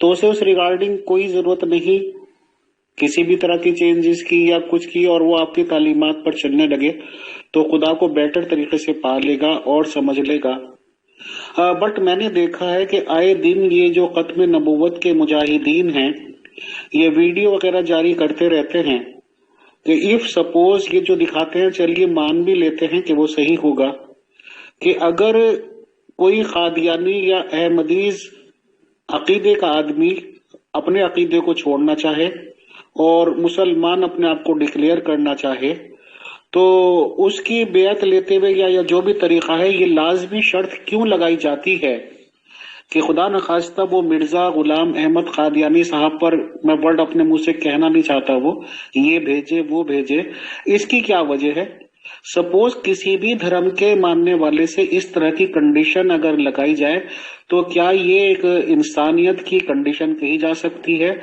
تو اسے اس ریگارڈنگ کوئی ضرورت نہیں کسی بھی طرح کی چینجز کی یا کچھ کی، اور وہ آپ کی تعلیمات پر چلنے لگے تو خدا کو بیٹر طریقے سے پا لے گا اور سمجھ لے گا۔ بٹ میں نے دیکھا ہے کہ آئے دن یہ جو ختم نبوت کے مجاہدین ہیں یہ ویڈیو وغیرہ جاری کرتے رہتے ہیں کہ اف سپوز یہ جو دکھاتے ہیں، چلیے مان بھی لیتے ہیں کہ وہ صحیح ہوگا، کہ اگر کوئی قادیانی یا احمدیز عقیدے کا آدمی اپنے عقیدے کو چھوڑنا چاہے اور مسلمان اپنے آپ کو ڈکلیئر کرنا چاہے تو اس کی بیعت لیتے ہوئے یا جو بھی طریقہ ہے، یہ لازمی شرط کیوں لگائی جاتی ہے کہ خدا نخواستہ وہ مرزا غلام احمد قادیانی صاحب پر، میں ورڈ اپنے منہ سے کہنا نہیں چاہتا، وہ یہ بھیجے وہ بھیجے، اس کی کیا وجہ ہے؟ سپوز کسی بھی دھرم کے ماننے والے سے اس طرح کی کنڈیشن اگر لگائی جائے تو کیا یہ ایک انسانیت کی کنڈیشن کہی جا سکتی ہے؟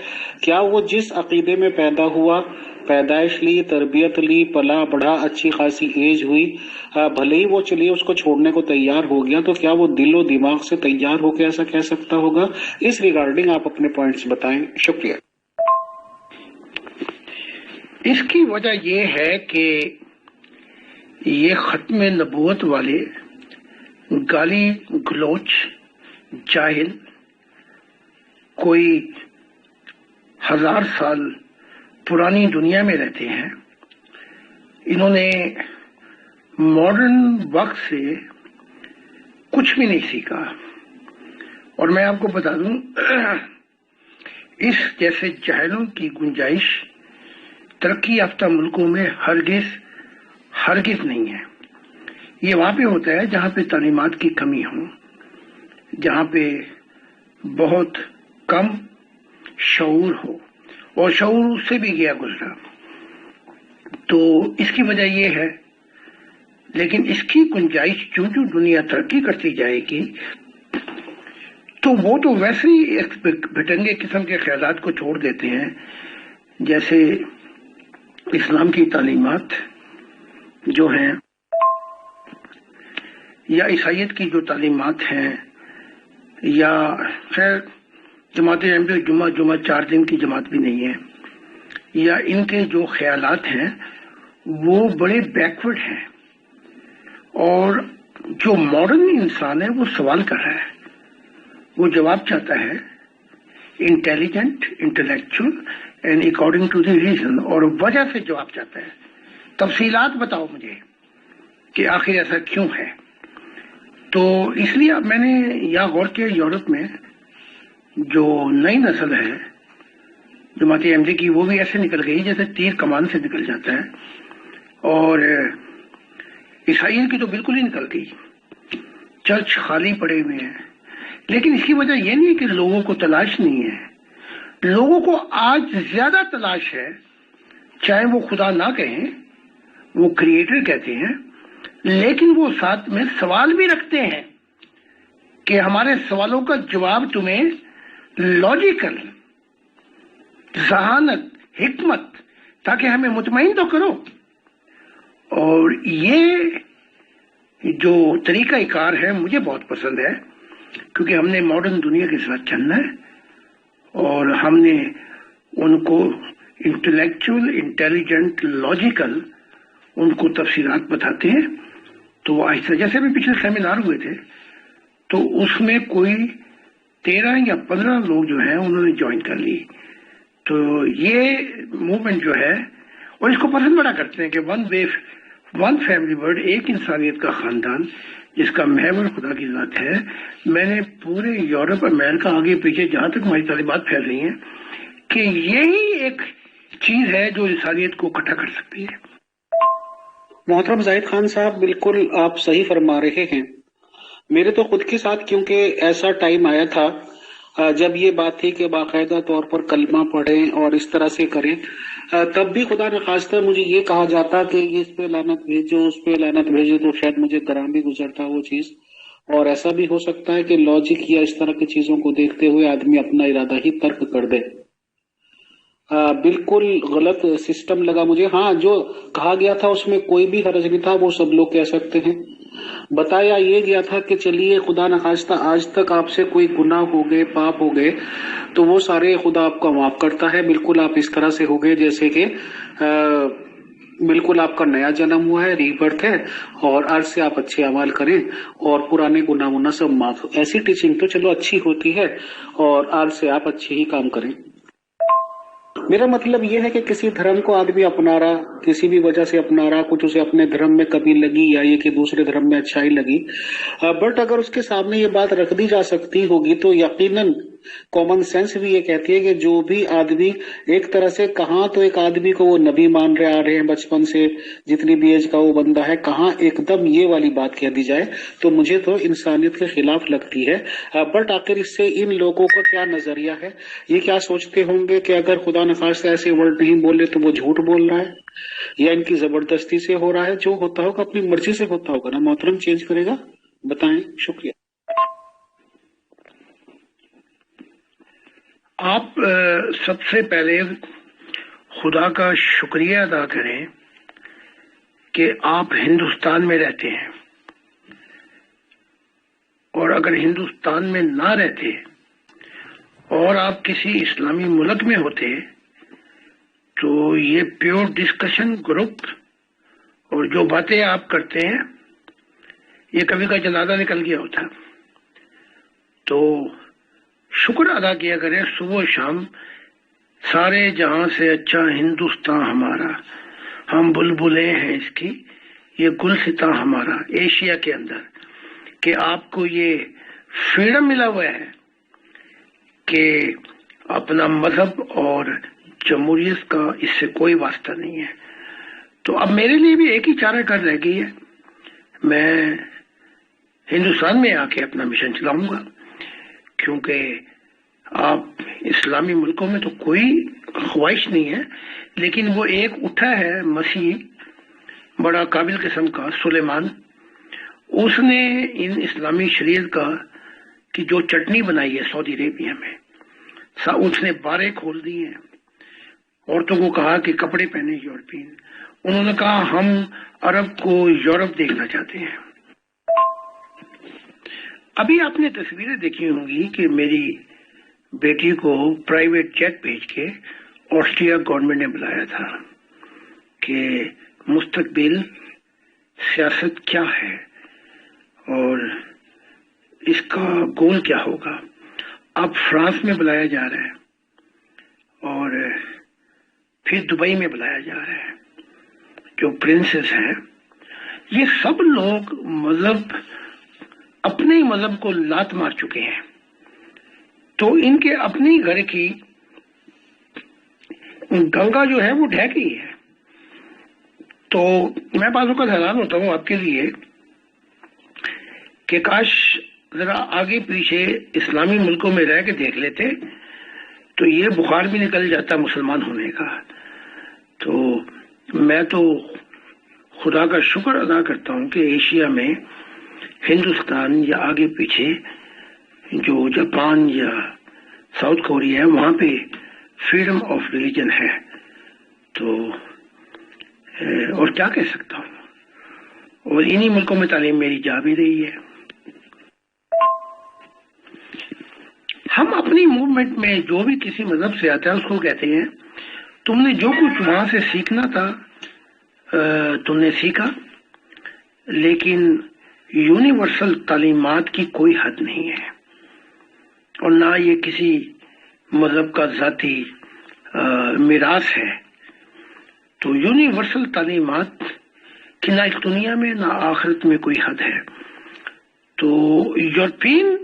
کیا وہ جس عقیدے میں پیدا ہوا، پیدائش لی، تربیت لی، پلا بڑھا، اچھی خاصی ایج ہوئی، بھلے ہی وہ چلیے اس کو چھوڑنے کو تیار ہو گیا، تو کیا وہ دل و دماغ سے تیار ہو کے ایسا کہہ سکتا ہوگا؟ اس ریگارڈنگ آپ اپنے پوائنٹس بتائیں، شکریہ۔ اس کی وجہ یہ ہے کہ یہ ختم نبوت والے گالی گلوچ جاہل، کوئی 1000 سال پرانی دنیا میں رہتے ہیں، انہوں نے ماڈرن وقت سے کچھ بھی نہیں سیکھا۔ اور میں آپ کو بتا دوں اس جیسے جاہلوں کی گنجائش ترقی یافتہ ملکوں میں ہرگز نہیں ہے۔ یہ وہاں پہ ہوتا ہے جہاں پہ تعلیمات کی کمی ہو، جہاں پہ بہت کم شعور ہو، اور شعور اس سے بھی گیا گزرا، تو اس کی وجہ یہ ہے۔ لیکن اس کی گنجائش جو دنیا ترقی کرتی جائے گی تو وہ تو ویسے ہی ایک بھٹنگے قسم کے خیالات کو چھوڑ دیتے ہیں، جیسے اسلام کی تعلیمات جو ہیں یا عیسائیت کی جو تعلیمات ہیں، یا خیر جماعت احمدیہ جمعہ 4 دن کی جماعت بھی نہیں ہے، یا ان کے جو خیالات ہیں وہ بڑے بیکورڈ ہیں، اور جو ماڈرن انسان ہے وہ سوال کر رہا ہے، وہ جواب چاہتا ہے intelligent, intellectual and according to the reason, اور وجہ سے جواب چاہتا ہے۔ تفصیلات بتاؤ مجھے کہ آخر ایسا کیوں ہے۔ تو اس لیے اب میں نے یہاں غور کیا، یورپ میں جو نئی نسل ہے جماعت احمدیہ کی، وہ بھی ایسے نکل گئی جیسے تیر کمان سے نکل جاتا ہے، اور عیسائیت کی تو بالکل ہی نکل گئی، چرچ خالی پڑے ہوئے ہیں۔ لیکن اس کی وجہ یہ نہیں کہ لوگوں کو تلاش نہیں ہے، لوگوں کو آج زیادہ تلاش ہے، چاہے وہ خدا نہ کہیں، وہ کریٹر کہتے ہیں، لیکن وہ ساتھ میں سوال بھی رکھتے ہیں کہ ہمارے سوالوں کا جواب تمہیں لاجیکل، ذہانت، حکمت، تاکہ ہمیں مطمئن تو کرو۔ اور یہ جو طریقہ کار ہے مجھے بہت پسند ہے، کیونکہ ہم نے ماڈرن دنیا کے ساتھ چلنا ہے، اور ہم نے ان کو انٹلیکچوئل، انٹیلیجنٹ، لاجیکل ان کو تفصیلات بتاتے ہیں۔ تو ایسا جیسے بھی پچھلے سیمینار ہوئے تھے تو اس میں کوئی 13 یا 15 لوگ جو ہیں انہوں نے جوائن کر لی۔ تو یہ موومنٹ جو ہے، اور اس کو پسند بڑا کرتے ہیں کہ ون فیملی ورڈ، ایک انسانیت کا خاندان جس کا محور خدا کی ذات ہے۔ میں نے پورے یورپ، امریکہ، آگے پیچھے جہاں تک ہماری تعلیمات پھیل رہی ہیں کہ یہی ایک چیز ہے جو انسانیت کو اکٹھا کر سکتی ہے۔ محترم زاہد خان صاحب، بالکل آپ صحیح فرما رہے ہیں۔ میرے تو خود کے ساتھ کیونکہ ایسا ٹائم آیا تھا جب یہ بات تھی کہ باقاعدہ طور پر کلمہ پڑھیں اور اس طرح سے کریں، تب بھی خدا نخواستہ مجھے یہ کہا جاتا کہ یہ اس پہ لعنت بھیجو، اس پہ لعنت بھیجو، تو شاید مجھے گرام بھی گزرتا وہ چیز۔ اور ایسا بھی ہو سکتا ہے کہ لاجک یا اس طرح کی چیزوں کو دیکھتے ہوئے آدمی اپنا ارادہ ہی ترک کر دے۔ بالکل غلط سسٹم لگا مجھے۔ ہاں، جو کہا گیا تھا اس میں کوئی بھی حرج نہیں تھا، وہ سب لوگ کہہ سکتے ہیں۔ بتایا یہ گیا تھا کہ چلیے خدا نخواستہ آج تک آپ سے کوئی گناہ ہو گئے، پاپ ہو گئے، تو وہ سارے خدا آپ کو معاف کرتا ہے، بالکل آپ اس طرح سے ہو گئے جیسے کہ بالکل آپ کا نیا جنم ہوا ہے، ری برتھ ہے، اور آج سے آپ اچھے اعمال کریں اور پرانے گناہ ونا سب معاف ہو۔ ایسی ٹیچنگ تو چلو اچھی ہوتی ہے، اور آج سے آپ اچھے ہی کام کریں۔ میرا مطلب یہ ہے کہ کسی دھرم کو آدمی اپنا رہا، کسی بھی وجہ سے اپنا رہا، کچھ اسے اپنے دھرم میں کمی لگی یا یہ کہ دوسرے دھرم میں اچھائی لگی، بٹ اگر اس کے سامنے یہ بات رکھ دی جا سکتی ہوگی تو یقیناً کامن سینس بھی یہ کہتی ہے کہ جو بھی آدمی ایک طرح سے کہاں تو ایک آدمی کو وہ نبی مان رہے آ رہے ہیں بچپن سے، جتنی بھی ایج کا وہ بندہ ہے، کہاں ایک دم یہ والی بات کہہ دی جائے تو مجھے تو انسانیت کے خلاف لگتی ہے۔ بٹ آخر اس سے ان لوگوں کا کیا نظریہ ہے؟ یہ کیا سوچتے ہوں گے کہ اگر خدا نخواستہ ایسے ورڈ نہیں بولے تو وہ جھوٹ بول رہا ہے یا ان کی زبردستی سے ہو رہا ہے؟ جو ہوتا ہوگا اپنی مرضی سے ہوتا ہوگا نا، محترم چینج کرے گا؟ بتائیں، شکریہ۔ آپ سب سے پہلے خدا کا شکریہ ادا کریں کہ آپ ہندوستان میں رہتے ہیں، اور اگر ہندوستان میں نہ رہتے اور آپ کسی اسلامی ملک میں ہوتے تو یہ پیور ڈسکشن گروپ اور جو باتیں آپ کرتے ہیں یہ کبھی کا جنازہ نکل گیا ہوتا۔ تو شکر ادا کیا کریں صبح و شام، سارے جہاں سے اچھا ہندوستان ہمارا، ہم بلبلیں ہیں اس کی، یہ گلستاں ہمارا ایشیا کے اندر، کہ آپ کو یہ فریڈم ملا ہوا ہے کہ اپنا مذہب اور جمہوریت کا اس سے کوئی واسطہ نہیں ہے۔ تو اب میرے لیے بھی ایک ہی چارہ کار رہ گئی ہے، میں ہندوستان میں آ کے اپنا مشن چلاؤں گا، کیونکہ آپ اسلامی ملکوں میں تو کوئی خواہش نہیں ہے، لیکن وہ ایک اٹھا ہے مسیح بڑا قابل قسم کا، سلیمان، اس نے ان اسلامی شریعت کا کی جو چٹنی بنائی ہے سعودی عربیہ میں، اس نے باریں کھول دی ہیں، عورتوں کو کہا کہ کپڑے پہنے یورپین، انہوں نے کہا ہم عرب کو یورپ دیکھنا چاہتے ہیں۔ ابھی آپ نے تصویریں دیکھی ہوں گی کہ میری بیٹی کو پرائیویٹ جیٹ بھیج کے آسٹریا گورنمنٹ نے بلایا تھا کہ مستقبل سیاست کیا ہے اور اس کا گول کیا ہوگا۔ اب فرانس میں بلایا جا رہا ہے اور پھر دبئی میں بلایا جا رہا ہے۔ جو پرنسز ہیں یہ سب لوگ مذہب، اپنے ہی مذہب کو لات مار چکے ہیں، تو ان کے اپنی گھر کی گنگا جو ہے وہ ڈھہ گئی ہے۔ تو میں بعض اوقات حیران ہوتا ہوں آپ کے لیے کہ کاش ذرا آگے پیچھے اسلامی ملکوں میں رہ کے دیکھ لیتے تو یہ بخار بھی نکل جاتا مسلمان ہونے کا۔ تو میں تو خدا کا شکر ادا کرتا ہوں کہ ایشیا میں ہندوستان یا آگے پیچھے جو جاپان یا ساؤتھ کوریا ہے وہاں پہ فریڈم آف ریلیجن ہے، تو اور کیا کہہ سکتا ہوں، اور انہی ملکوں میں تعلیم میری جا بھی رہی ہے۔ ہم اپنی موومنٹ میں جو بھی کسی مذہب سے آتا ہے اس کو کہتے ہیں تم نے جو کچھ وہاں سے سیکھنا تھا تم نے سیکھا، لیکن یونیورسل تعلیمات کی کوئی حد نہیں ہے، اور نہ یہ کسی مذہب کا ذاتی میراث ہے۔ تو یونیورسل تعلیمات کی نہ اس دنیا میں نہ آخرت میں کوئی حد ہے۔ تو یورپین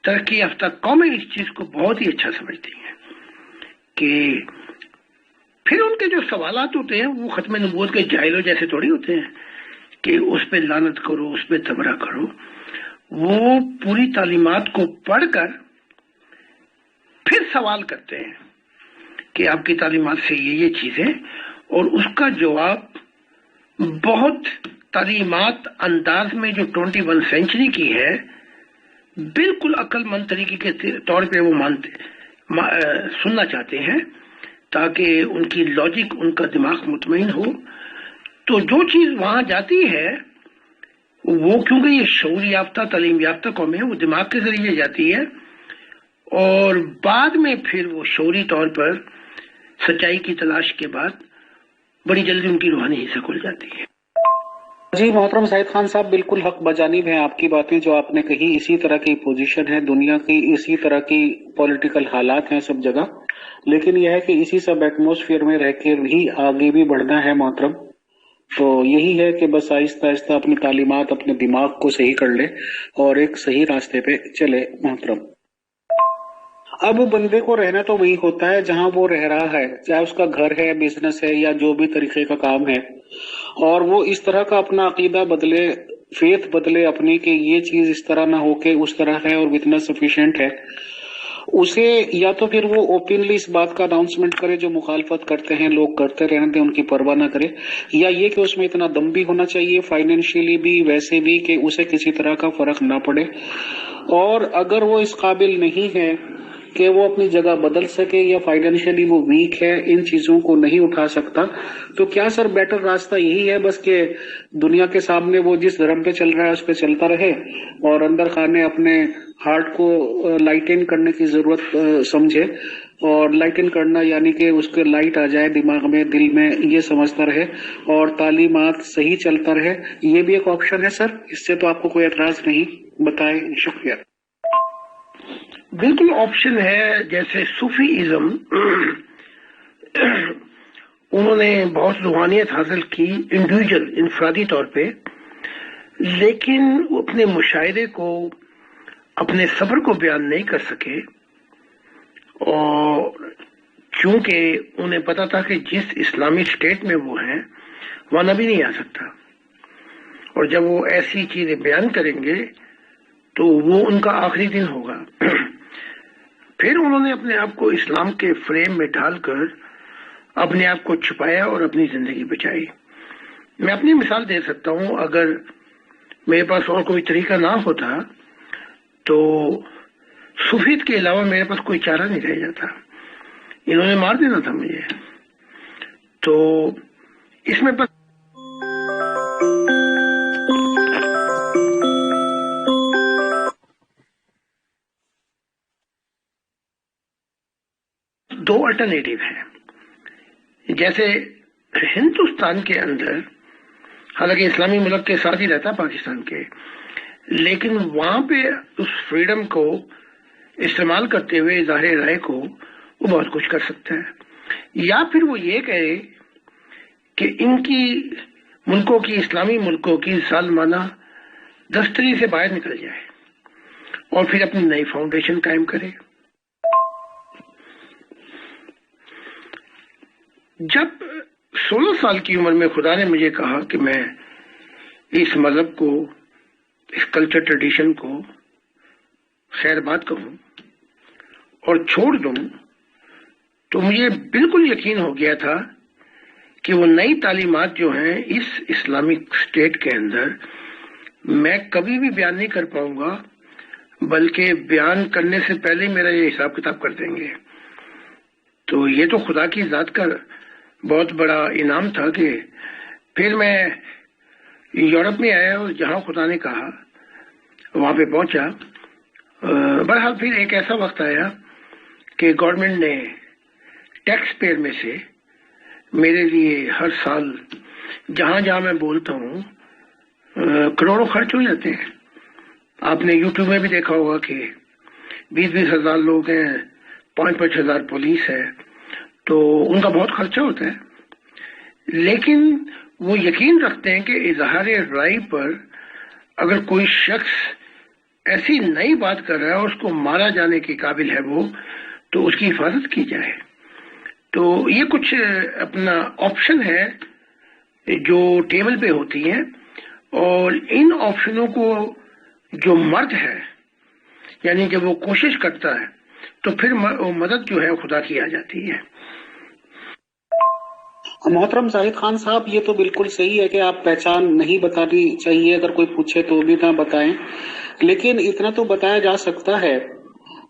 ترقی یافتہ قومیں اس چیز کو بہت ہی اچھا سمجھتی ہیں کہ پھر ان کے جو سوالات ہوتے ہیں وہ ختم نبوت کے جاہلوں جیسے تھوڑی ہوتے ہیں کہ اس پہ لعنت کرو، اس پہ تبرہ کرو۔ وہ پوری تعلیمات کو پڑھ کر پھر سوال کرتے ہیں کہ آپ کی تعلیمات سے یہ چیزیں، اور اس کا جواب بہت تعلیمات انداز میں جو 21 سینچری کی ہے بالکل عقل مند طریقے کے طور پہ وہ سننا چاہتے ہیں تاکہ ان کی لاجک، ان کا دماغ مطمئن ہو۔ تو جو چیز وہاں جاتی ہے وہ کیونکہ یہ شعور یافتہ تعلیم یافتہ قوم ہے، وہ دماغ کے ذریعے جاتی ہے اور بعد میں پھر وہ شعوری طور پر سچائی کی تلاش کے بعد بڑی جلدی ان کی روحانی حصہ کھل جاتی ہے۔ جی محترم زاہد خان صاحب، بالکل حق بجانب ہیں آپ کی باتیں جو آپ نے کہی۔ اسی طرح کی پوزیشن ہے دنیا کی، اسی طرح کی پولیٹیکل حالات ہیں سب جگہ، لیکن یہ ہے کہ اسی سب ایٹموسفیئر میں رہ کے بھی آگے بھی بڑھنا ہے محترم۔ تو یہی ہے کہ بس آہستہ آہستہ اپنی تعلیمات، اپنے دماغ کو صحیح کر لے اور ایک صحیح راستے پہ چلے محترم۔ اب بندے کو رہنا تو وہی ہوتا ہے جہاں وہ رہ رہا ہے، چاہے اس کا گھر ہے، بزنس ہے، یا جو بھی طریقے کا کام ہے، اور وہ اس طرح کا اپنا عقیدہ بدلے، فیتھ بدلے اپنی، کہ یہ چیز اس طرح نہ ہو کے اس طرح ہے اور اتنا سفیشینٹ ہے، اسے یا تو پھر وہ اوپنلی اس بات کا اناؤنسمنٹ کرے جو مخالفت کرتے ہیں لوگ، کرتے رہنے دیں، ان کی پرواہ نہ کرے، یا یہ کہ اس میں اتنا دم بھی ہونا چاہیے فائنینشیلی بھی، ویسے بھی، کہ اسے کسی طرح کا فرق نہ پڑے۔ اور اگر وہ اس قابل نہیں ہے کہ وہ اپنی جگہ بدل سکے یا فائنینشیلی وہ ویک ہے، ان چیزوں کو نہیں اٹھا سکتا، تو کیا سر بیٹر راستہ یہی ہے بس کہ دنیا کے سامنے وہ جس دھرم پہ چل رہا ہے اس پہ چلتا رہے، اور اندر خانے اپنے ہارٹ کو لائٹن کرنے کی ضرورت سمجھے، اور لائٹن کرنا یعنی کہ اس کے لائٹ آ جائے دماغ میں، دل میں، یہ سمجھتا رہے اور تعلیمات صحیح چلتا رہے؟ یہ بھی ایک آپشن ہے سر، اس سے تو آپ کو کوئی اعتراض نہیں؟ بتائیں، شکریہ۔ بالکل آپشن ہے۔ جیسے صوفی ازم انہوں نے بہت روحانیت حاصل کی انڈیویجل، انفرادی طور پہ، لیکن وہ اپنے مشاعرے کو، اپنے صبر کو بیان نہیں کر سکے، اور چونکہ انہیں پتا تھا کہ جس اسلامی اسٹیٹ میں وہ ہیں وہاں نبی نہیں آ سکتا، اور جب وہ ایسی چیزیں بیان کریں گے تو وہ ان کا آخری دن ہوگا۔ پھر انہوں نے اپنے آپ کو اسلام کے فریم میں ڈھال کر اپنے آپ کو چھپایا اور اپنی زندگی بچائی۔ میں اپنی مثال دے سکتا ہوں، اگر میرے پاس اور کوئی طریقہ نہ ہوتا تو صوفیت کے علاوہ میرے پاس کوئی چارہ نہیں رہ جاتا، انہوں نے مار دینا تھا مجھے۔ تو اس میں بس دو الٹرنیٹو ہیں۔ جیسے ہندوستان کے اندر، حالانکہ اسلامی ملک کے ساتھ ہی رہتا پاکستان کے، لیکن وہاں پہ اس فریڈم کو استعمال کرتے ہوئے اظہار رائے کو وہ بہت کچھ کر سکتا ہے، یا پھر وہ یہ کہے کہ ان کی ملکوں کی، اسلامی ملکوں کی ظالمانہ دستری سے باہر نکل جائے اور پھر اپنی نئی فاؤنڈیشن قائم کرے۔ جب 16 سال کی عمر میں خدا نے مجھے کہا کہ میں اس مذہب کو، اس کلچر ٹریڈیشن کو خیر بات کہوں اور چھوڑ دوں، تو مجھے بالکل یقین ہو گیا تھا کہ وہ نئی تعلیمات جو ہیں اس اسلامک اسٹیٹ کے اندر میں کبھی بھی بیان نہیں کر پاؤں گا، بلکہ بیان کرنے سے پہلے میرا یہ حساب کتاب کر دیں گے۔ تو یہ تو خدا کی ذات کا بہت بڑا انعام تھا کہ پھر میں یورپ میں آیا اور جہاں خدا نے کہا وہاں پہ پہنچا۔ بہرحال پھر ایک ایسا وقت آیا کہ گورنمنٹ نے ٹیکس پیئر میں سے میرے لیے ہر سال جہاں جہاں میں بولتا ہوں کروڑوں خرچ ہو جاتے ہیں۔ آپ نے یوٹیوب میں بھی دیکھا ہوگا کہ 20-20 ہزار لوگ ہیں، 5-5 ہزار پولیس ہے، تو ان کا بہت خرچہ ہوتا ہے، لیکن وہ یقین رکھتے ہیں کہ اظہار رائے پر اگر کوئی شخص ایسی نئی بات کر رہا ہے اور اس کو مارا جانے کے قابل ہے وہ، تو اس کی حفاظت کی جائے۔ تو یہ کچھ اپنا آپشن ہے جو ٹیبل پہ ہوتی ہیں، اور ان آپشنوں کو جو مرد ہے یعنی کہ وہ کوشش کرتا ہے تو پھر مدد جو ہے خدا کی آ جاتی ہے۔ محترم زاہد خان صاحب، یہ تو بالکل صحیح ہے کہ آپ پہچان نہیں بتانی چاہیے، اگر کوئی پوچھے تو بھی نہ بتائیں، لیکن اتنا تو بتایا جا سکتا ہے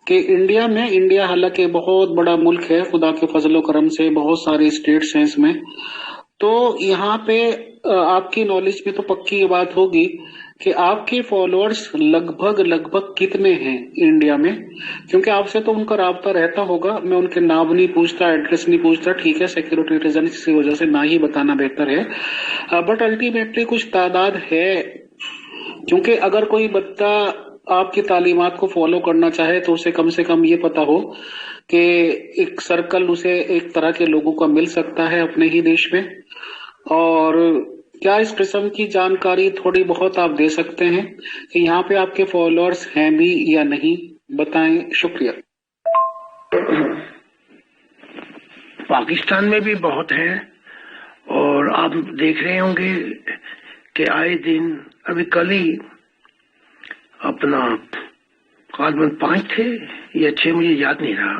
کہ انڈیا حالانکہ بہت بڑا ملک ہے، خدا کے فضل و کرم سے بہت سارے اسٹیٹس ہیں اس میں، تو یہاں پہ آپ کی نالج میں تو پکی یہ بات ہوگی کہ آپ کے فالوورز لگ بھگ کتنے ہیں انڈیا میں، کیونکہ آپ سے تو ان کا رابطہ رہتا ہوگا. میں ان کے نام نہیں پوچھتا، ایڈریس نہیں پوچھتا، ٹھیک ہے، سیکیورٹی ریزن کی وجہ سے نہ ہی بتانا بہتر ہے. بٹ الٹیمیٹلی کچھ تعداد ہے، کیونکہ اگر کوئی بندہ آپ کی تعلیمات کو فالو کرنا چاہے تو اسے کم سے کم یہ پتا ہو کہ ایک سرکل اسے ایک طرح کے لوگوں کا مل سکتا ہے اپنے ہی دیش میں. اور کیا اس قسم کی جانکاری تھوڑی بہت آپ دے سکتے ہیں کہ یہاں پہ آپ کے فالوورز ہیں بھی یا نہیں؟ بتائیں. شکریہ. پاکستان میں بھی بہت ہیں، اور آپ دیکھ رہے ہوں گے کہ آئے دن، ابھی کل ہی اپنا غالباً 5 تھے یا 6، مجھے یاد نہیں رہا،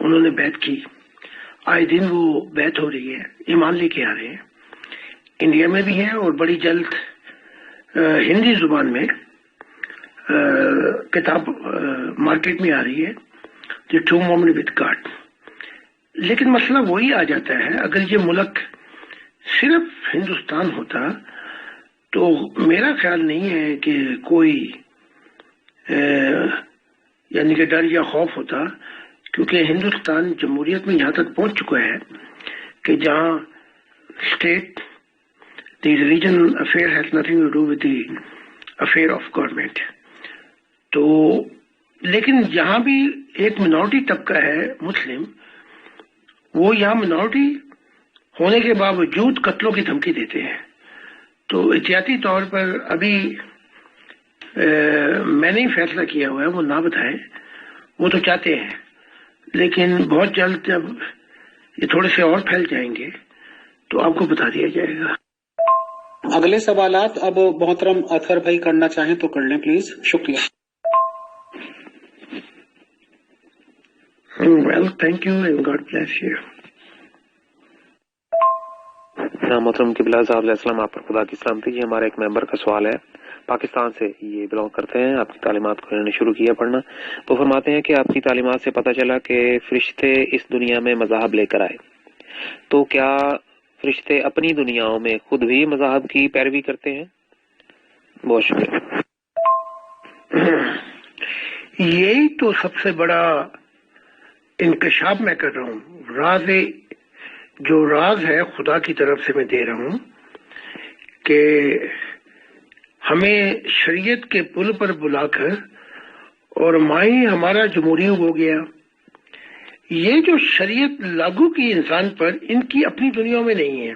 انہوں نے بیعت کی. آئے دن وہ بیعت ہو رہی ہے، ایمان لے کے آ رہے ہیں. انڈیا میں بھی ہیں، اور بڑی جلد ہندی زبان میں کتاب مارکیٹ میں آ رہی ہے، دی ٹرو مومن وتھ گاڈ. لیکن مسئلہ وہی آ جاتا ہے، اگر یہ ملک صرف ہندوستان ہوتا تو میرا خیال نہیں ہے کہ کوئی یعنی کہ ڈر یا خوف ہوتا، کیونکہ ہندوستان جمہوریت میں یہاں تک پہنچ چکا ہے کہ جہاں state the religion affair has nothing to do with the affair of government. تو لیکن یہاں بھی ایک منورٹی طبقہ ہے مسلم، وہ یہاں منورٹی ہونے کے باوجود قتلوں کی دھمکی دیتے ہیں. تو احتیاطی طور پر ابھی میں نے فیصلہ کیا ہوا ہے وہ نہ بتائیں، وہ تو چاہتے ہیں، لیکن بہت جلد جب یہ تھوڑے سے اور پھیل جائیں گے تو آپ کو بتا دیا جائے گا. اگلے سوالات اب محترم اطہر بھائی کرنا چاہیں تو کر لیں پلیز. شکریہ. Well thank you and God bless you. محترم قبلہ صاحب علیہ السلام، آپ پر خدا کی سلامتی. یہ ہمارا ایک ممبر کا سوال ہے، پاکستان سے یہ بلانگ کرتے ہیں. آپ کی تعلیمات کو انہوں نے شروع کیا پڑھنا. وہ فرماتے ہیں کہ آپ کی تعلیمات سے پتہ چلا کہ فرشتے اس دنیا میں مذاہب لے کر آئے، تو کیا فرشتے اپنی دنیاؤں میں خود بھی مذاہب کی پیروی کرتے ہیں؟ بہت شکریہ. یہی تو سب سے بڑا انکشاف میں کر رہا ہوں. جو راز ہے خدا کی طرف سے میں دے رہا ہوں کہ ہمیں شریعت کے پل پر بلا کر، اور مائی ہمارا جمہوری ہو گیا. یہ جو شریعت لاگو کی انسان پر، ان کی اپنی دنیا میں نہیں ہے.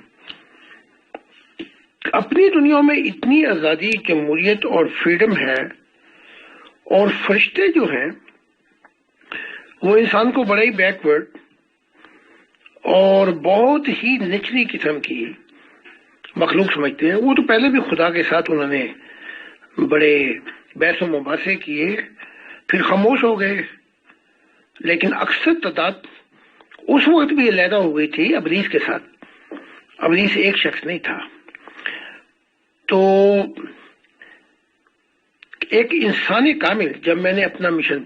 اپنی دنیا میں اتنی آزادی، جمہوریت اور فریڈم ہے، اور فرشتے جو ہیں وہ انسان کو بڑا ہی بیکورڈ اور بہت ہی نچلی قسم کی مخلوق سمجھتے ہیں. وہ تو پہلے بھی خدا کے ساتھ انہوں نے بڑے بحث و مباحثے کیے، پھر خاموش ہو گئے. لیکن اکثر تعداد اس وقت بھی علیحدہ ہو گئی تھی ابلیس کے ساتھ. ابلیس ایک شخص نہیں تھا. تو ایک انسانی کامل، جب میں نے اپنا مشن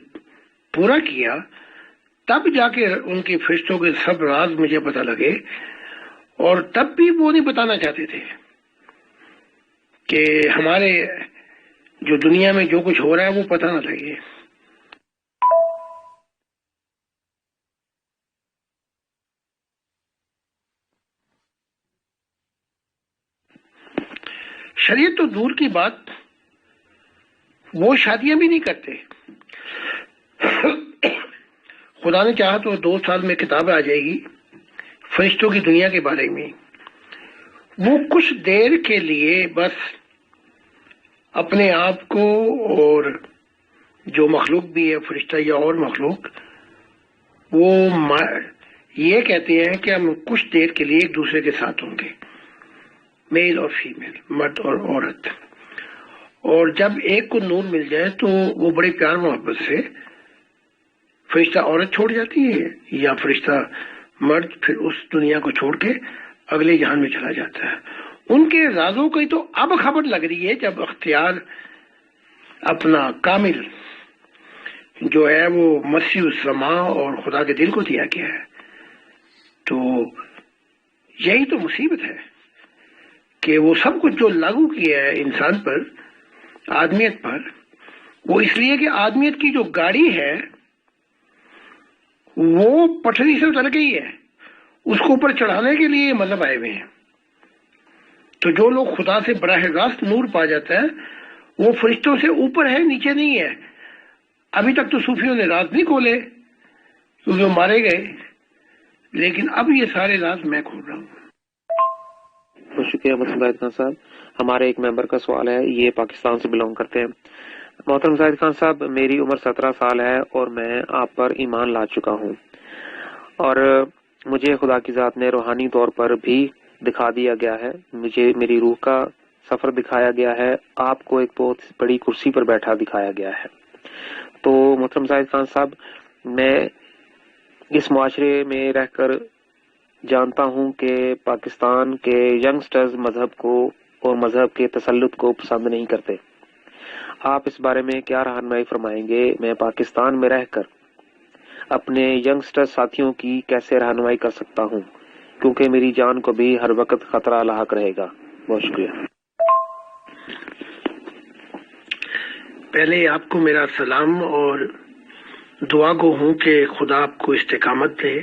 پورا کیا تب جا کے ان کے فرشتوں کے سب راز مجھے پتہ لگے، اور تب بھی وہ نہیں بتانا چاہتے تھے کہ ہمارے جو دنیا میں جو کچھ ہو رہا ہے وہ پتہ نہ لگے. شریعت تو دور کی بات، وہ شادیاں بھی نہیں کرتے. خدا نے چاہا تو 2 سال میں کتاب آ جائے گی فرشتوں کی دنیا کے بارے میں. وہ کچھ دیر کے لیے بس اپنے آپ کو، اور جو مخلوق بھی ہے فرشتہ یا اور مخلوق، وہ یہ کہتے ہیں کہ ہم کچھ دیر کے لیے ایک دوسرے کے ساتھ ہوں گے، میل اور فیمیل، مرد اور عورت. اور جب ایک کو نور مل جائے تو وہ بڑے پیار محبت سے فرشتہ عورت چھوڑ جاتی ہے، یا فرشتہ مرد پھر اس دنیا کو چھوڑ کے اگلے جہان میں چلا جاتا ہے. ان کے رازوں کی تو اب خبر لگ رہی ہے، جب اختیار اپنا کامل جو ہے وہ مسیح السما اور خدا کے دل کو دیا گیا ہے. تو یہی تو مصیبت ہے کہ وہ سب کچھ جو لاگو کیا ہے انسان پر، آدمیت پر، وہ اس لیے کہ آدمیت کی جو گاڑی ہے وہ پٹری سے اتر گئی ہے، اس کو اوپر چڑھانے کے لیے مذہب آئے ہوئے ہیں۔ تو جو لوگ خدا سے براہ راست نور پا جاتا ہے وہ فرشتوں سے اوپر ہے، نیچے نہیں ہے۔ ابھی تک تو صوفیوں نے راز نہیں کھولے کیونکہ وہ مارے گئے، لیکن اب یہ سارے راز میں کھول رہا ہوں۔ بہت شکریہ محترم زاہد خان صاحب۔ ہمارے ایک ممبر کا سوال ہے، یہ پاکستان سے بلونگ کرتے ہیں۔ محترم زاہد خان صاحب، میری عمر 17 سال ہے اور میں آپ پر ایمان لا چکا ہوں، اور مجھے خدا کی ذات نے روحانی طور پر بھی دکھا دیا گیا ہے، مجھے میری روح کا سفر دکھایا گیا ہے، آپ کو ایک بہت بڑی کرسی پر بیٹھا دکھایا گیا ہے۔ تو محترم زاہد خان صاحب، میں اس معاشرے میں رہ کر جانتا ہوں کہ پاکستان کے ینگسٹرز مذہب کو اور مذہب کے تسلط کو پسند نہیں کرتے۔ آپ اس بارے میں کیا رہنمائی فرمائیں گے؟ میں پاکستان میں رہ کر اپنے ینگسٹر ساتھیوں کی کیسے رہنمائی کر سکتا ہوں، کیونکہ میری جان کو بھی ہر وقت خطرہ لاحق رہے گا۔ بہت شکریہ۔ پہلے آپ کو میرا سلام اور دعا گو ہوں کہ خدا آپ کو استقامت دے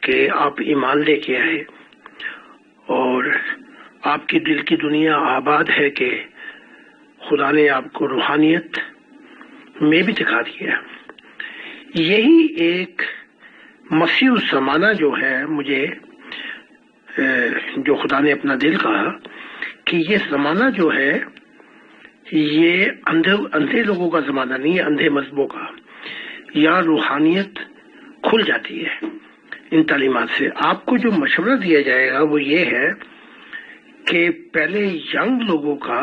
کہ آپ ایمان لے کے آئے اور آپ کی دل کی دنیا آباد ہے کہ خدا نے آپ کو روحانیت میں بھی دکھا دیا۔ یہی ایک مسیح زمانہ جو ہے، مجھے جو خدا نے اپنا دل کہا کہ یہ زمانہ جو ہے یہ اندھے لوگوں کا زمانہ نہیں ہے، اندھے مذہبوں کا۔ یہاں روحانیت کھل جاتی ہے ان تعلیمات سے۔ آپ کو جو مشورہ دیا جائے گا وہ یہ ہے کہ پہلے ینگ لوگوں کا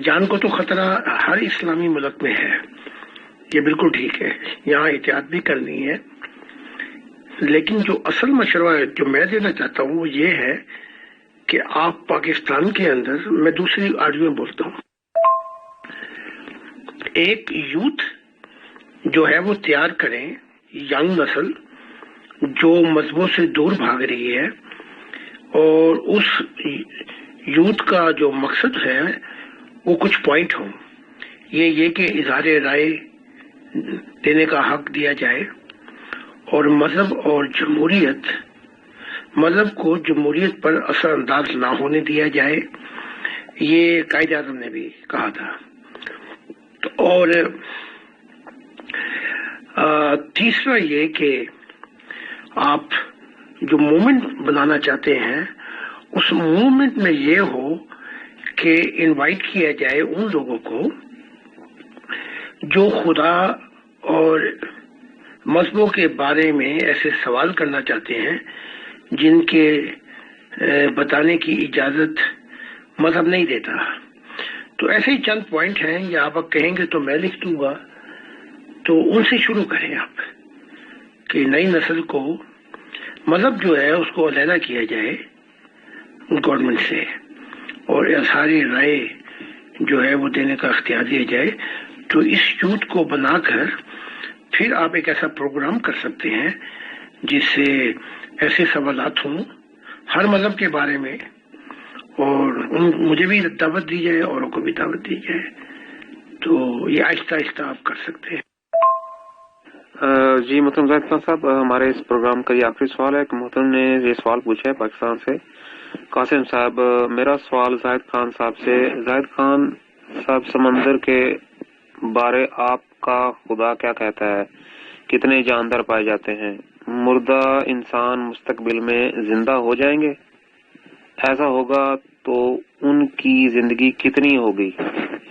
جان کو تو خطرہ ہر اسلامی ملک میں ہے، یہ بالکل ٹھیک ہے، یہاں احتیاط بھی کرنی ہے، لیکن جو اصل مشورہ جو میں دینا چاہتا ہوں وہ یہ ہے کہ آپ پاکستان کے اندر، میں دوسری آڈیو میں بولتا ہوں، ایک یوتھ جو ہے وہ تیار کریں، ینگ نسل جو مذہبوں سے دور بھاگ رہی ہے، اور اس یوتھ کا جو مقصد ہے وہ کچھ پوائنٹ ہوں۔ یہ کہ اظہار رائے دینے کا حق دیا جائے، اور مذہب اور جمہوریت، مذہب کو جمہوریت پر اثر انداز نہ ہونے دیا جائے، یہ قائد اعظم نے بھی کہا تھا۔ اور تیسرا یہ کہ آپ جو موومنٹ بنانا چاہتے ہیں اس موومنٹ میں یہ ہو کہ انوائٹ کیا جائے ان لوگوں کو جو خدا اور مذہبوں کے بارے میں ایسے سوال کرنا چاہتے ہیں جن کے بتانے کی اجازت مذہب نہیں دیتا۔ تو ایسے ہی چند پوائنٹ ہیں، یا آپ کہیں گے تو میں لکھ دوں گا، تو ان سے شروع کریں آپ کہ نئی نسل کو مذہب جو ہے اس کو علیحدہ کیا جائے گورنمنٹ سے، اور اظہاری رائے جو ہے وہ دینے کا اختیار دیا جائے۔ تو اس یوتھ کو بنا کر پھر آپ ایک ایسا پروگرام کر سکتے ہیں جس سے ایسے سوالات ہوں ہر مذہب کے بارے میں، اور مجھے بھی دعوت دی جائے، اوروں کو بھی دعوت دی جائے۔ تو یہ آہستہ آہستہ آپ کر سکتے ہیں۔ جی محترم زاہد خان صاحب، ہمارے اس پروگرام کا یہ آخری سوال ہے کہ محترم نے یہ سوال پوچھا ہے پاکستان سے قاسم صاحب۔ میرا سوال زاہد خان صاحب سے، زاہد خان صاحب، سمندر کے بارے آپ کا خدا کیا کہتا ہے؟ کتنے جاندار پائے جاتے ہیں؟ مردہ انسان مستقبل میں زندہ ہو جائیں گے؟ ایسا ہوگا تو ان کی زندگی کتنی ہوگی؟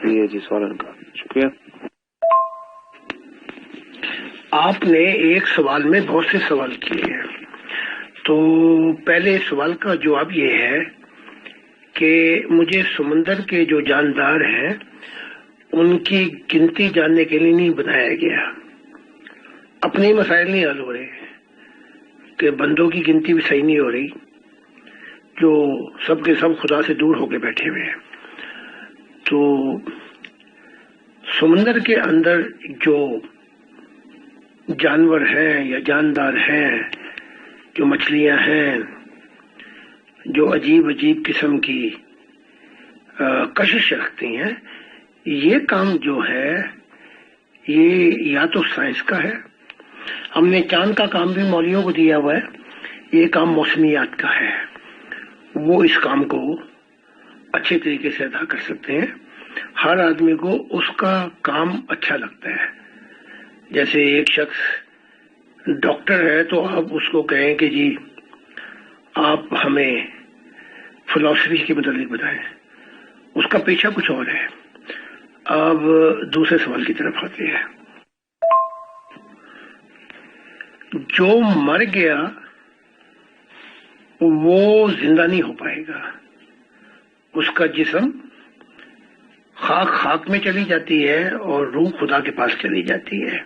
یہ جی سوال ان کا۔ شکریہ۔ آپ نے ایک سوال میں بہت سے سوال کیے ہیں، تو پہلے سوال کا جواب یہ ہے کہ مجھے سمندر کے جو جاندار ہیں ان کی گنتی جاننے کے لیے نہیں بنایا گیا۔ اپنے مسائل نہیں حل ہو رہے کہ بندوں کی گنتی بھی صحیح نہیں ہو رہی، جو سب کے سب خدا سے دور ہو کے بیٹھے ہوئے ہیں۔ تو سمندر کے اندر جو جانور ہیں یا جاندار ہیں، جو مچھلیاں ہیں، جو عجیب عجیب قسم کی کشش رکھتی ہیں، یہ کام جو ہے یہ یا تو سائنس کا ہے، ہم نے چاند کا کام بھی مولویوں کو دیا ہوا ہے، یہ کام موسمیات کا ہے، وہ اس کام کو اچھے طریقے سے ادا کر سکتے ہیں۔ ہر آدمی کو اس کا کام اچھا لگتا ہے۔ جیسے ایک شخص ڈاکٹر ہے تو آپ اس کو کہیں کہ جی آپ ہمیں فلسفی کے متعلق بتائیں، اس کا پیشہ کچھ اور ہے۔ اب دوسرے سوال کی طرف آتے ہیں۔ جو مر گیا وہ زندہ نہیں ہو پائے گا، اس کا جسم خاک میں چلی جاتی ہے اور روح خدا کے پاس چلی جاتی ہے،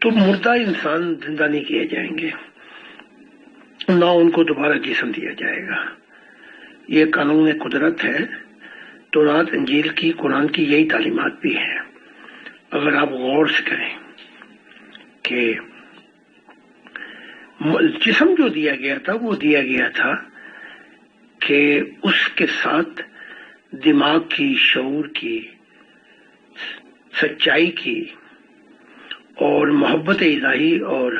تو مردہ انسان زندہ نہیں کیے جائیں گے، نہ ان کو دوبارہ جسم دیا جائے گا۔ یہ قانون قدرت ہے، تورات، انجیل کی، قرآن کی یہی تعلیمات بھی ہیں۔ اگر آپ غور سے کریں کہ جسم جو دیا گیا تھا وہ دیا گیا تھا کہ اس کے ساتھ دماغ کی، شعور کی، سچائی کی اور محبت الہی اور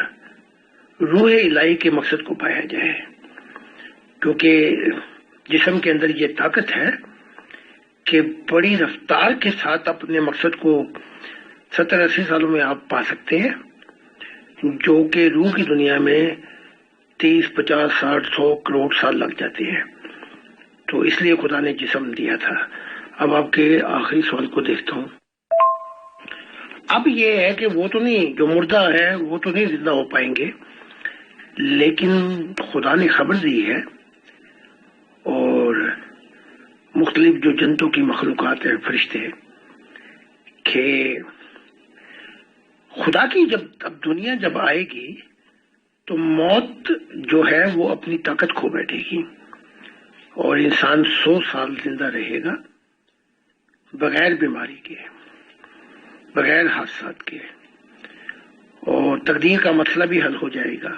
روح الہی کے مقصد کو پایا جائے، کیونکہ جسم کے اندر یہ طاقت ہے کہ بڑی رفتار کے ساتھ اپنے مقصد کو 70-80 سالوں میں آپ پا سکتے ہیں، جو کہ روح کی دنیا میں 30، 50، 60، 100 کروڑ سال لگ جاتے ہیں۔ تو اس لیے خدا نے جسم دیا تھا۔ اب آپ کے آخری سوال کو دیکھتا ہوں۔ اب یہ ہے کہ وہ تو نہیں، جو مردہ ہے وہ تو نہیں زندہ ہو پائیں گے، لیکن خدا نے خبر دی ہے اور مختلف جو جنتوں کی مخلوقات ہیں، فرشتے، کہ خدا کی اب دنیا جب آئے گی تو موت جو ہے وہ اپنی طاقت کھو بیٹھے گی اور انسان 100 سال زندہ رہے گا، بغیر بیماری کے، بغیر حادثات کے، اور تقدیر کا مسئلہ بھی حل ہو جائے گا،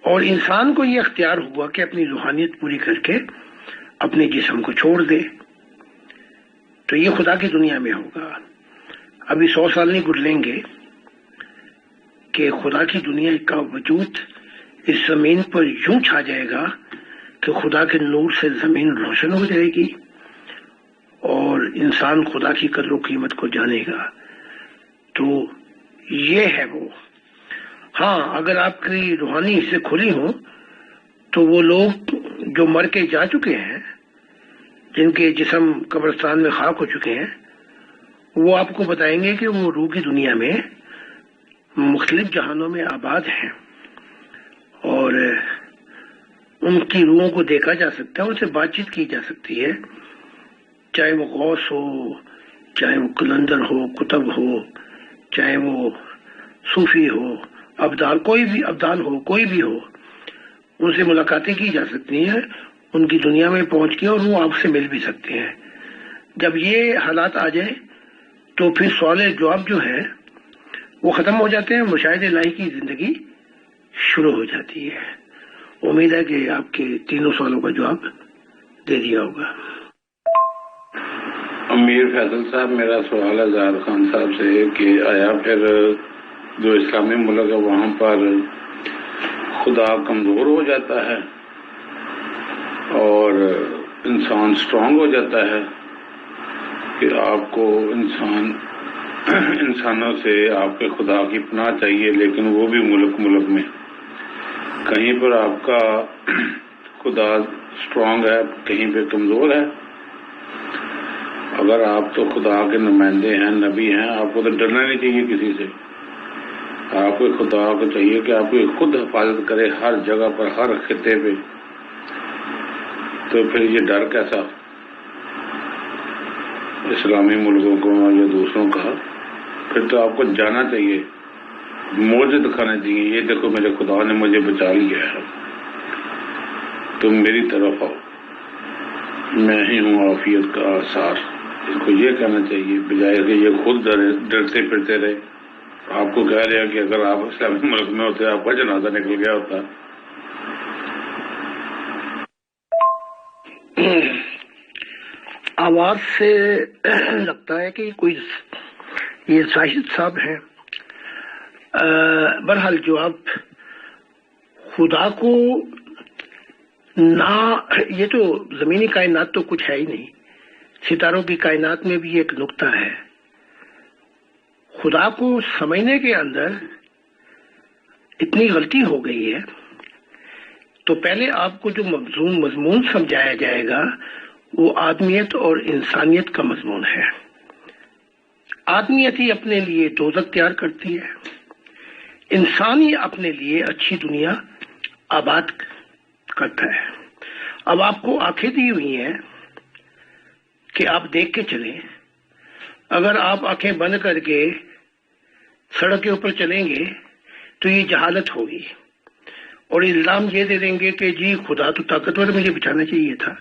اور انسان کو یہ اختیار ہوا کہ اپنی روحانیت پوری کر کے اپنے جسم کو چھوڑ دے۔ تو یہ خدا کی دنیا میں ہوگا۔ ابھی 100 سال نہیں گزریں گے کہ خدا کی دنیا کا وجود اس زمین پر یوں چھا جائے گا کہ خدا کے نور سے زمین روشن ہو جائے گی اور انسان خدا کی قدر و قیمت کو جانے گا۔ تو یہ ہے وہ۔ ہاں، اگر آپ کی روحانی حصے کھلی ہوں تو وہ لوگ جو مر کے جا چکے ہیں، جن کے جسم قبرستان میں خاک ہو چکے ہیں، وہ آپ کو بتائیں گے کہ وہ روح کی دنیا میں مختلف جہانوں میں آباد ہیں اور ان کی روحوں کو دیکھا جا سکتا ہے، ان سے بات چیت کی جا سکتی ہے، چاہے وہ غوث ہو، چاہے وہ قلندر ہو، کتب ہو، چاہے وہ صوفی ہو، ابدال، کوئی بھی ابدال ہو، کوئی بھی ہو، ان سے ملاقاتیں کی جا سکتی ہیں، ان کی دنیا میں پہنچ کے، اور وہ آپ سے مل بھی سکتے ہیں۔ جب یہ حالات آ جائیں تو پھر سوال جواب جو ہے وہ ختم ہو جاتے ہیں، مشاہدہ الہی کی زندگی شروع ہو جاتی ہے۔ امید ہے کہ آپ کے تینوں سوالوں کا جواب دے دیا ہوگا۔ امیر فیصل صاحب، میرا سوال ہے زاہد خان صاحب سے کہ آیا پھر جو اسلامی ملک ہے وہاں پر خدا کمزور ہو جاتا ہے اور انسان سٹرونگ ہو جاتا ہے کہ آپ کو انسانوں سے آپ کے خدا کی پناہ چاہیے، لیکن وہ بھی ملک میں کہیں پر آپ کا خدا سٹرونگ ہے، کہیں پہ کمزور ہے۔ اگر آپ تو خدا کے نمائندے ہیں، نبی ہیں، آپ کو تو ڈرنا نہیں چاہیے کسی سے۔ آپ کو خدا کو چاہیے کہ آپ کو خود حفاظت کرے ہر جگہ پر، ہر خطے پہ۔ تو پھر یہ ڈر کیسا اسلامی ملکوں کو یا دوسروں کا؟ پھر تو آپ کو جانا چاہیے، معجزہ دکھانا چاہیے، یہ دیکھو میرے خدا نے مجھے بچا لیا ہے، تم میری طرف آؤ، میں ہی ہوں عافیت کا آثار۔ اس کو یہ کہنا چاہیے، بجائے کہ یہ خود ڈرتے پھرتے رہے۔ آپ کو کہہ رہا کہ اگر آپ اسلامی ملک میں ہوتے آپ کا جنازہ نکل گیا ہوتا آواز سے لگتا ہے کہ کوئی یہ زاہد صاحب ہیں. بہرحال جواب خدا کو نہ، یہ تو زمینی کائنات تو کچھ ہے ہی نہیں، ستاروں کی کائنات میں بھی ایک نقطہ ہے. خدا کو سمجھنے کے اندر اتنی غلطی ہو گئی ہے تو پہلے آپ کو جو مضمون سمجھایا جائے گا وہ آدمیت اور انسانیت کا مضمون ہے. آدمیت ہی اپنے لیے دوزخ تیار کرتی ہے، انسان ہی اپنے لیے اچھی دنیا آباد کرتا ہے. اب آپ کو آنکھیں دی ہوئی ہیں کہ آپ دیکھ کے چلیں. اگر آپ آنکھیں بند کر کے سڑک کے اوپر چلیں گے تو یہ جہالت ہوگی اور الزام یہ دے دیں گے کہ جی خدا تو طاقتور، مجھے بچانا چاہیے تھا.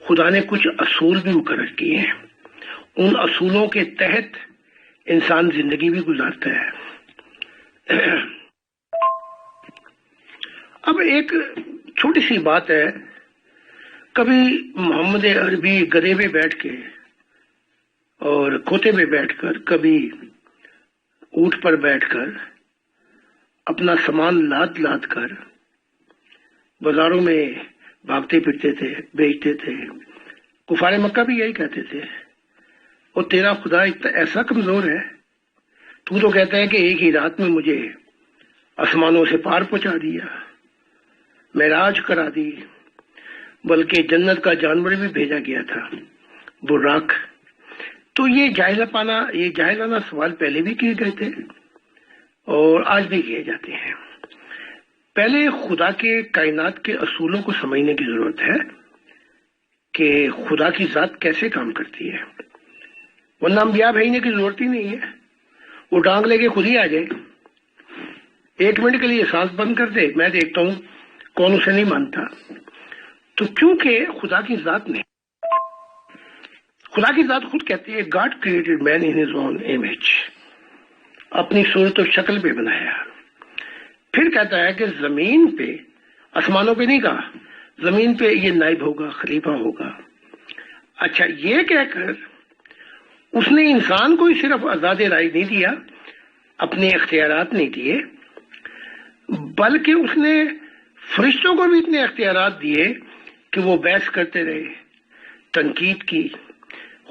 خدا نے کچھ اصول بھی مقرر کیے ہیں، ان اصولوں کے تحت انسان زندگی بھی گزارتا ہے. اب ایک چھوٹی سی بات ہے، کبھی محمد عربی گدھے پہ بیٹھ کے اور کھوتے پہ بیٹھ کر، کبھی اونٹ پر بیٹھ کر اپنا سامان لاد لاد کر بازاروں میں بھاگتے پھرتے تھے، بیچتے تھے. کفار مکہ بھی یہی کہتے تھے، اور تیرا خدا ایسا کمزور ہے، تو کہتا ہے کہ ایک ہی رات میں مجھے آسمانوں سے پار پہنچا دیا، معراج کرا دی، بلکہ جنت کا جانور بھی بھیجا گیا تھا، براق. تو یہ جاہلانہ سوال پہلے بھی کیے گئے تھے اور آج بھی کیے جاتے ہیں. پہلے خدا کے کائنات کے اصولوں کو سمجھنے کی ضرورت ہے کہ خدا کی ذات کیسے کام کرتی ہے، ورنہ انبیاء بھیجنے کی ضرورت ہی نہیں ہے. وہ ڈانگ لے کے خود ہی آ جائے، 1 منٹ کے لیے سانس بند کر دے، میں دیکھتا ہوں کون اسے نہیں مانتا. تو کیونکہ خدا کی ذات خود کہتی ہے God created man in his own image, اپنی صورت و شکل پہ بنایا. پھر کہتا ہے کہ زمین پہ، آسمانوں پہ نہیں کہا، زمین پہ یہ نائب ہوگا، خلیفہ ہوگا. اچھا، یہ کہہ کر اس نے انسان کو ہی صرف آزاد رائے نہیں دیا، اپنے اختیارات نہیں دیے، بلکہ اس نے فرشتوں کو بھی اتنے اختیارات دیے کہ وہ بحث کرتے رہے، تنقید کی،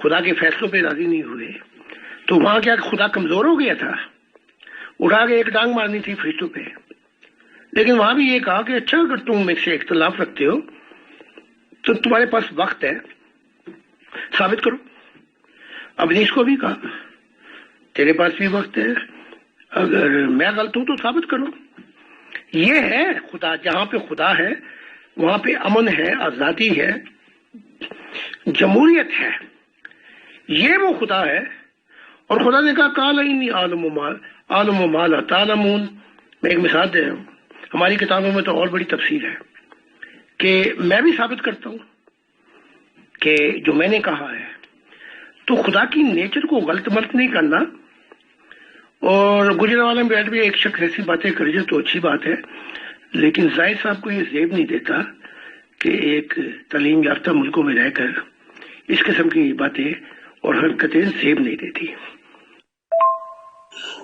خدا کے فیصلوں پہ راضی نہیں ہوئے. تو وہاں کیا خدا کمزور ہو گیا تھا؟ اٹھا کے ایک ڈانگ مارنی تھی فرشتوں پہ. لیکن وہاں بھی یہ کہا کہ اچھا، اگر تم مجھ سے اختلاف رکھتے ہو تو تمہارے پاس وقت ہے، ثابت کرو. ابلیس کو بھی کہا تیرے پاس بھی وقت ہے، اگر میں غلط ہوں تو ثابت کرو. یہ ہے خدا. جہاں پہ خدا ہے وہاں پہ امن ہے، آزادی ہے، جمہوریت ہے. یہ وہ خدا ہے. اور خدا نے کہا قال انی عالم ما لا تعلمون. میں ایک مثال دے رہا ہوں، ہماری کتابوں میں تو اور بڑی تفصیل ہے کہ میں بھی ثابت کرتا ہوں کہ جو میں نے کہا ہے. تو خدا کی نیچر کو غلط ملت نہیں کرنا. اور گجرانوالے میں بیٹھ بھی ایک شخص ایسی باتیں کر جائے تو اچھی بات ہے، لیکن زاہد صاحب کو یہ زیب نہیں دیتا کہ ایک تعلیم یافتہ ملکوں میں رہ کر اس قسم کی باتیں اور حرکتیں زیب نہیں دیتی.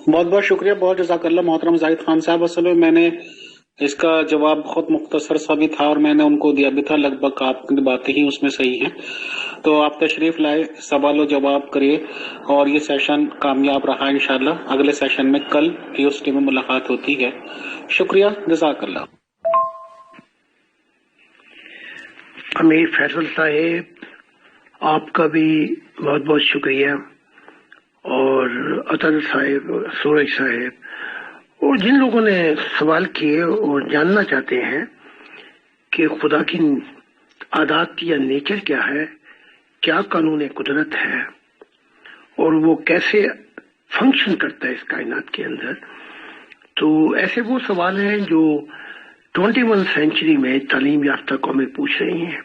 بہت بہت شکریہ، بہت جزاک اللہ محترم زاہد خان صاحب. اصل میں میں نے اس کا جواب بہت مختصر سا بھی تھا اور میں نے ان کو دیا بھی تھا، لگ بھگ آپ کی باتیں ہی اس میں صحیح ہیں. تو آپ تشریف لائے، سوال و جواب کریے، اور یہ سیشن کامیاب رہا. انشاءاللہ اگلے سیشن میں کل ٹیوزڈے میں ملاقات ہوتی ہے. شکریہ، جزاک اللہ. امیر فیصل صاحب، آپ کا بھی بہت بہت شکریہ، اور اطہر صاحب، سورج صاحب، اور جن لوگوں نے سوال کیے اور جاننا چاہتے ہیں کہ خدا کی عادات یا نیچر کیا ہے، کیا قانون قدرت ہے، اور وہ کیسے فنکشن کرتا ہے اس کائنات کے اندر. تو ایسے وہ سوال ہیں جو 21 سینچری میں تعلیم یافتہ قومیں پوچھ رہی ہیں.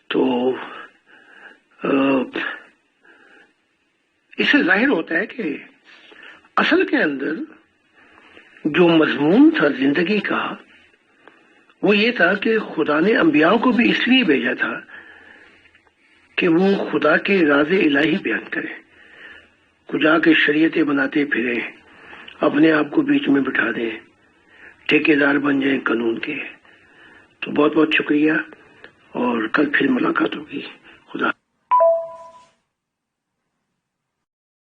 تو اس سے ظاہر ہوتا ہے کہ اصل کے اندر جو مضمون تھا زندگی کا وہ یہ تھا کہ خدا نے انبیاء کو بھی اس لیے بھیجا تھا کہ وہ خدا کے راز الہی بیان کریں، خدا کے شریعتیں بناتے پھریں، اپنے آپ کو بیچ میں بٹھا دیں، ٹھیکیدار بن جائیں قانون کے۔ تو بہت بہت شکریہ، اور کل پھر ملاقات ہوگی۔ خدا